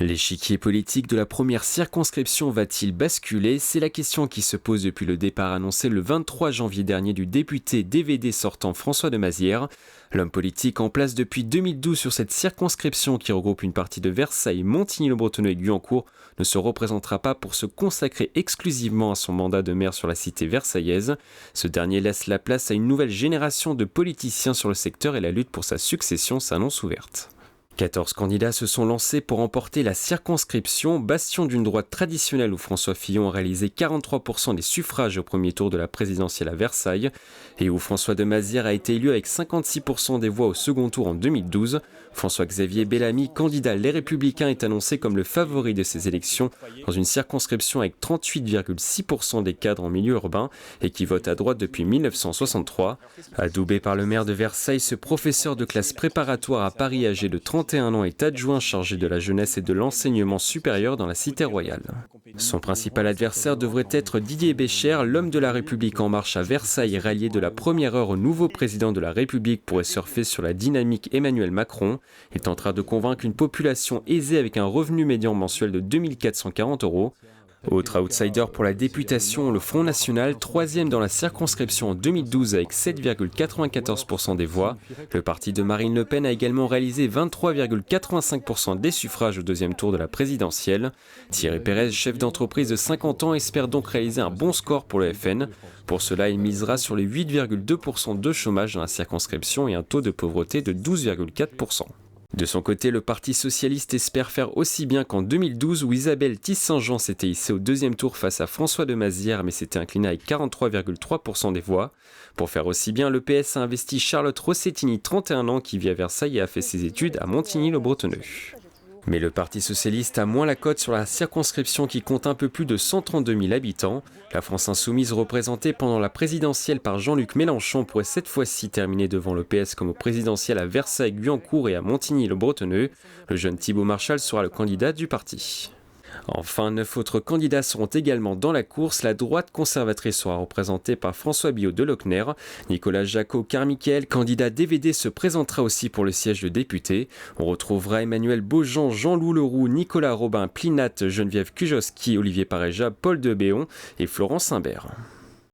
L'échiquier politique de la première circonscription va-t-il basculer? C'est la question qui se pose depuis le départ annoncé le 23 janvier dernier du député DVD sortant François de Mazières. L'homme politique en place depuis 2012 sur cette circonscription qui regroupe une partie de Versailles, Montigny-le-Bretonneux et Guyancourt ne se représentera pas pour se consacrer exclusivement à son mandat de maire sur la cité versaillaise. Ce dernier laisse la place à une nouvelle génération de politiciens sur le secteur et la lutte pour sa succession s'annonce ouverte. 14 candidats se sont lancés pour remporter la circonscription, bastion d'une droite traditionnelle où François Fillon a réalisé 43% des suffrages au premier tour de la présidentielle à Versailles et où François de Mazières a été élu avec 56% des voix au second tour en 2012. François-Xavier Bellamy, candidat Les Républicains, est annoncé comme le favori de ces élections dans une circonscription avec 38,6% des cadres en milieu urbain et qui vote à droite depuis 1963. Adoubé par le maire de Versailles, ce professeur de classe préparatoire à Paris âgé de 31 ans est adjoint chargé de la jeunesse et de l'enseignement supérieur dans la cité royale. Son principal adversaire devrait être Didier Béchère, l'homme de la République en marche à Versailles, rallié de la première heure au nouveau président de la République pour surfer sur la dynamique Emmanuel Macron. Il tentera de convaincre une population aisée avec un revenu médian mensuel de 2440 €. Autre outsider pour la députation, le Front National, troisième dans la circonscription en 2012 avec 7,94% des voix. Le parti de Marine Le Pen a également réalisé 23,85% des suffrages au deuxième tour de la présidentielle. Thierry Pérez, chef d'entreprise de 50 ans, espère donc réaliser un bon score pour le FN. Pour cela, il misera sur les 8,2% de chômage dans la circonscription et un taux de pauvreté de 12,4%. De son côté, le Parti socialiste espère faire aussi bien qu'en 2012 où Isabelle Tisse-Saint-Jean s'était hissée au deuxième tour face à François de Mazières mais s'était incliné avec 43,3% des voix. Pour faire aussi bien, le PS a investi Charlotte Rossettini, 31 ans, qui vit à Versailles et a fait ses études à Montigny-le-Bretonneux. Mais le Parti socialiste a moins la cote sur la circonscription qui compte un peu plus de 132 000 habitants. La France insoumise, représentée pendant la présidentielle par Jean-Luc Mélenchon, pourrait cette fois-ci terminer devant le PS comme au présidentiel à Versailles, Guyancourt et à Montigny-le-Bretonneux. Le jeune Thibault Marchal sera le candidat du parti. Enfin, 9 autres candidats seront également dans la course. La droite conservatrice sera représentée par François Billot de Lochner. Nicolas Jacot-Carmichael, candidat DVD, se présentera aussi pour le siège de député. On retrouvera Emmanuel Beaujean, Jean-Loup Leroux, Nicolas Robin, Plinat, Geneviève Kujoski, Olivier Pareja, Paul de Béon et Florence Imbert.